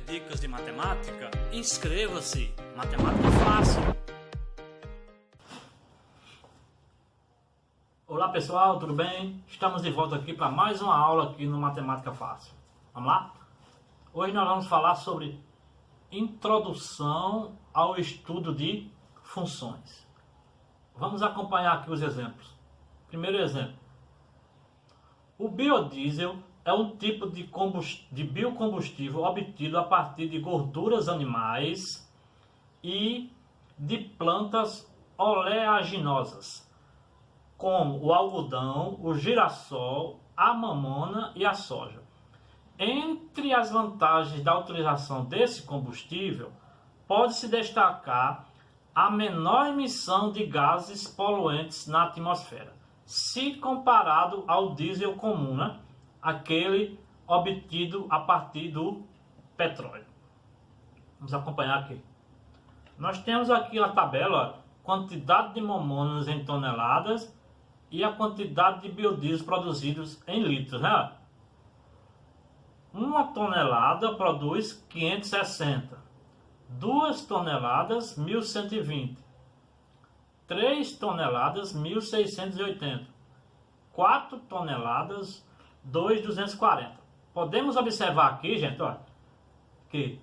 dicas de matemática? Inscreva-se! Matemática Fácil! Olá pessoal, tudo bem? Estamos de volta aqui para mais uma aula aqui no Matemática Fácil. Vamos lá? Hoje nós vamos falar sobre introdução ao estudo de funções. Vamos acompanhar aqui os exemplos. Primeiro exemplo. O biodiesel é um tipo de biocombustível obtido a partir de gorduras animais e de plantas oleaginosas, como o algodão, o girassol, a mamona e a soja. Entre as vantagens da utilização desse combustível, pode-se destacar a menor emissão de gases poluentes na atmosfera, se comparado ao diesel comum, né? Aquele obtido a partir do petróleo. Vamos acompanhar aqui. Nós temos aqui a tabela, ó, quantidade de momonas em toneladas e a quantidade de biodiesel produzidos em litros, né? Uma tonelada produz 560, 2 toneladas 1120, 3 toneladas 1680, 4 toneladas 240. Podemos observar aqui, gente, ó, que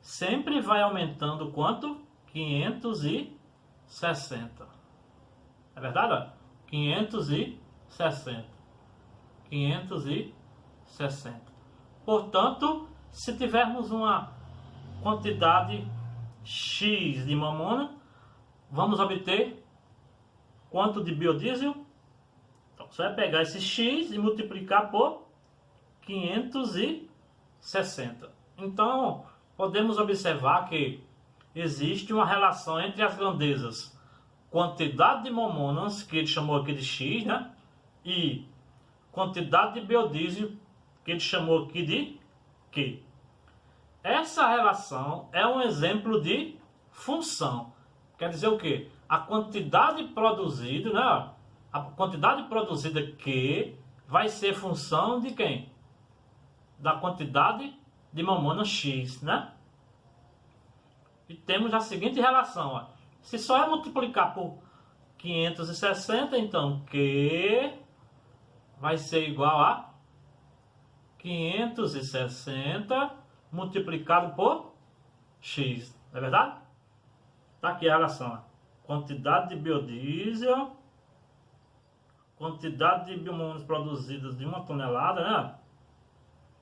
sempre vai aumentando quanto? 560. É verdade? Ó? 560. 560. Portanto, se tivermos uma quantidade X de mamona, vamos obter quanto de biodiesel? Então, você vai pegar esse X e multiplicar por 560. Então, podemos observar que existe uma relação entre as grandezas quantidade de momonas, que ele chamou aqui de X, né? E quantidade de biodiesel, que ele chamou aqui de Q. Essa relação é um exemplo de função. Quer dizer o quê? A quantidade produzida, né? A quantidade produzida Q vai ser função de quem? Da quantidade de mamona X, né? E temos a seguinte relação, ó. Se só é multiplicar por 560, então Q vai ser igual a 560 multiplicado por X. Não é verdade? Está aqui a relação, ó. Quantidade de biodiesel, quantidade de biomonas produzidas de 1 tonelada, né?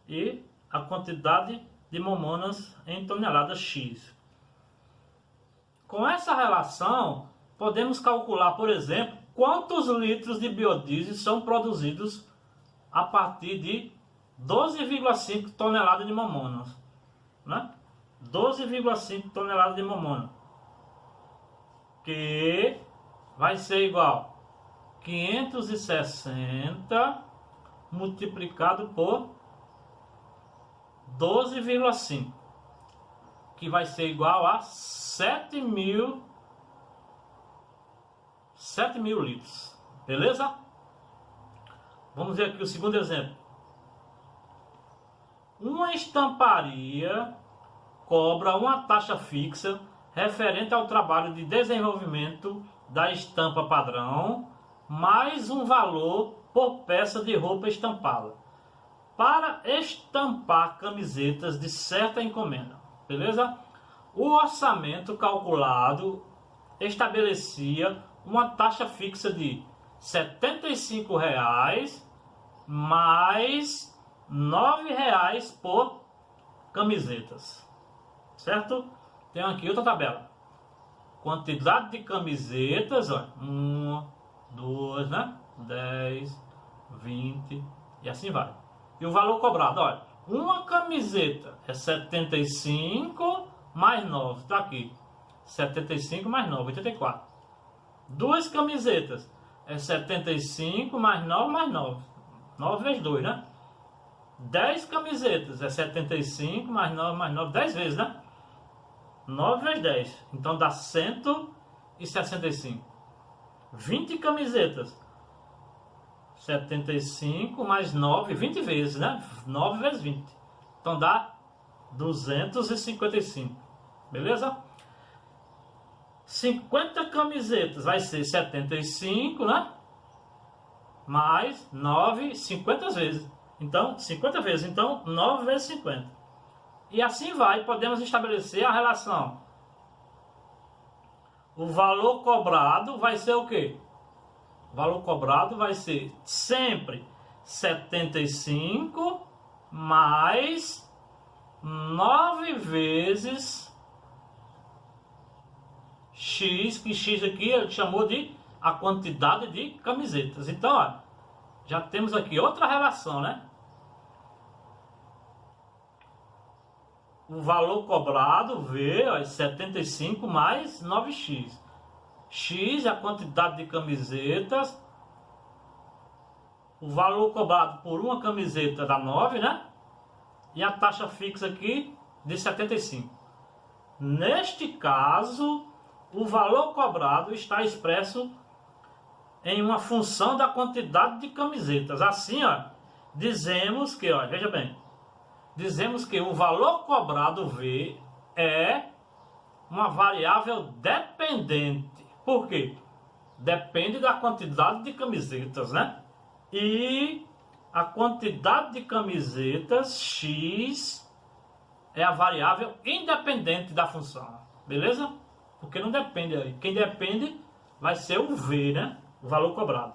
E a quantidade de momonas em toneladas X. Com essa relação, podemos calcular, por exemplo, quantos litros de biodiesel são produzidos a partir de 12,5 toneladas de mamonas, né? 12,5 toneladas de mamona, que vai ser igual 560 multiplicado por 12,5, que vai ser igual a 7.000 litros. Beleza? Vamos ver aqui o segundo exemplo. Uma estamparia cobra uma taxa fixa referente ao trabalho de desenvolvimento da estampa padrão, mais um valor por peça de roupa estampada, para estampar camisetas de certa encomenda. Beleza? O orçamento calculado estabelecia uma taxa fixa de R$ 75 mais R$ 9 por camisetas. Certo? Tem aqui outra tabela. Quantidade de camisetas, ó, 1, 2, né? 10, 20 e assim vai. E o valor cobrado, olha, uma camiseta é 75 mais 9, tá aqui. 75 mais 9, 84. Duas camisetas é 75 mais 9 mais 9. 9 vezes 2, né? 10 camisetas é 75 mais 9, 10 vezes, né? 9 vezes 10. Então dá 165. 20 camisetas. 75 mais 9, 20 vezes, né? 9 vezes 20. Então dá 255. Beleza? 50 camisetas vai ser 75, né? Mais 9, 50 vezes. Então, 50 vezes. Então, 9 vezes 50. E assim vai. Podemos estabelecer a relação. O valor cobrado vai ser o quê? O valor cobrado vai ser sempre 75 mais 9 vezes X, que X aqui ele chamou de a quantidade de camisetas. Então, ó, já temos aqui outra relação, né? O valor cobrado, V, ó, é 75 mais 9x. X é a quantidade de camisetas. O valor cobrado por uma camiseta dá 9, né? E a taxa fixa aqui de 75. Neste caso, o valor cobrado está expresso em uma função da quantidade de camisetas. Assim, ó, dizemos que, ó, veja bem, dizemos que o valor cobrado V é uma variável dependente. Por quê? Depende da quantidade de camisetas, né? E a quantidade de camisetas X é a variável independente da função. Beleza? Porque não depende aí. Quem depende vai ser o V, né? O valor cobrado.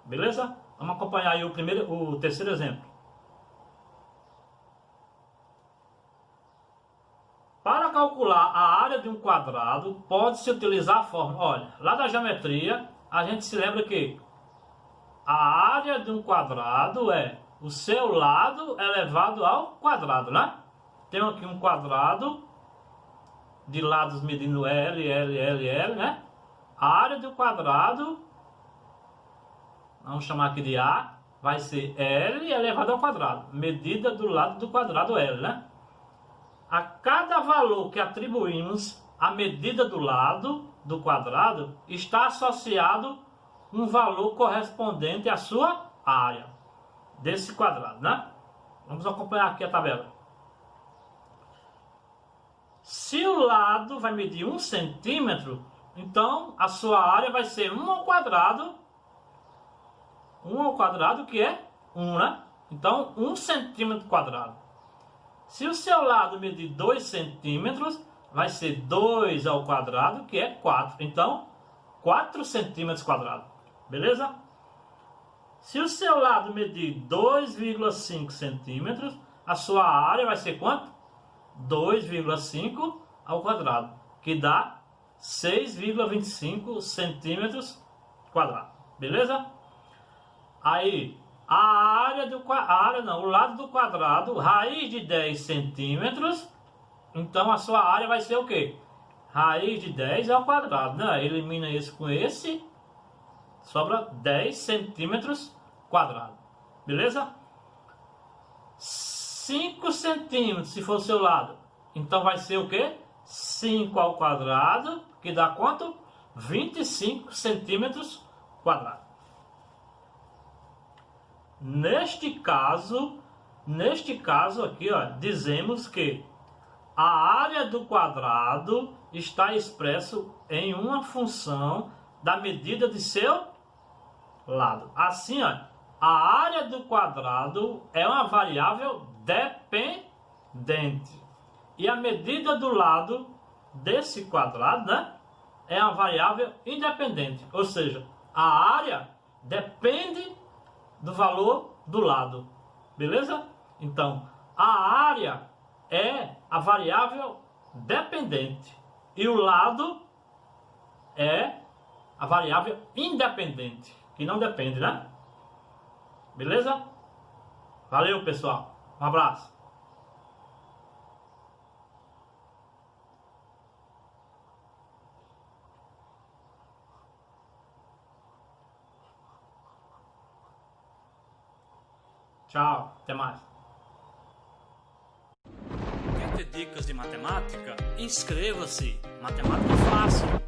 Beleza? Vamos acompanhar aí o terceiro exemplo. Para calcular a área de um quadrado, pode-se utilizar a fórmula. Olha, lá da geometria, a gente se lembra que a área de um quadrado é o seu lado elevado ao quadrado, né? Tem aqui um quadrado de lados medindo L, L, L, L, né? A área do quadrado, vamos chamar aqui de A, vai ser L elevado ao quadrado, medida do lado do quadrado L, né? A cada valor que atribuímos à medida do lado do quadrado, está associado um valor correspondente à sua área desse quadrado, né? Vamos acompanhar aqui a tabela. Se o lado vai medir 1 centímetro, então a sua área vai ser 1 ao quadrado. 1 ao quadrado, que é 1, né? Então, 1 centímetro quadrado. Se o seu lado medir 2 centímetros, vai ser 2 ao quadrado, que é 4. Então, 4 centímetros quadrados. Beleza? Se o seu lado medir 2,5 centímetros, a sua área vai ser quanto? 2,5 ao quadrado, que dá 6,25 centímetros quadrados. Beleza? Aí, o lado do quadrado, raiz de 10 centímetros, então a sua área vai ser o quê? Raiz de 10 ao quadrado, né? Elimina esse com esse, sobra 10 centímetros quadrados. Beleza? 5 centímetros, se for o seu lado, então vai ser o quê? 5 ao quadrado, que dá quanto? 25 centímetros quadrados. Neste caso aqui, ó, dizemos que a área do quadrado está expresso em uma função da medida de seu lado. Assim, ó, a área do quadrado é uma variável dependente. E a medida do lado desse quadrado, né, é uma variável independente. Ou seja, a área depende do valor do lado. Beleza? Então, a área é a variável dependente. E o lado é a variável independente, que não depende, né? Beleza? Valeu, pessoal. Um abraço. Tchau, até mais. Quer ter dicas de matemática? Inscreva-se. Matemática fácil.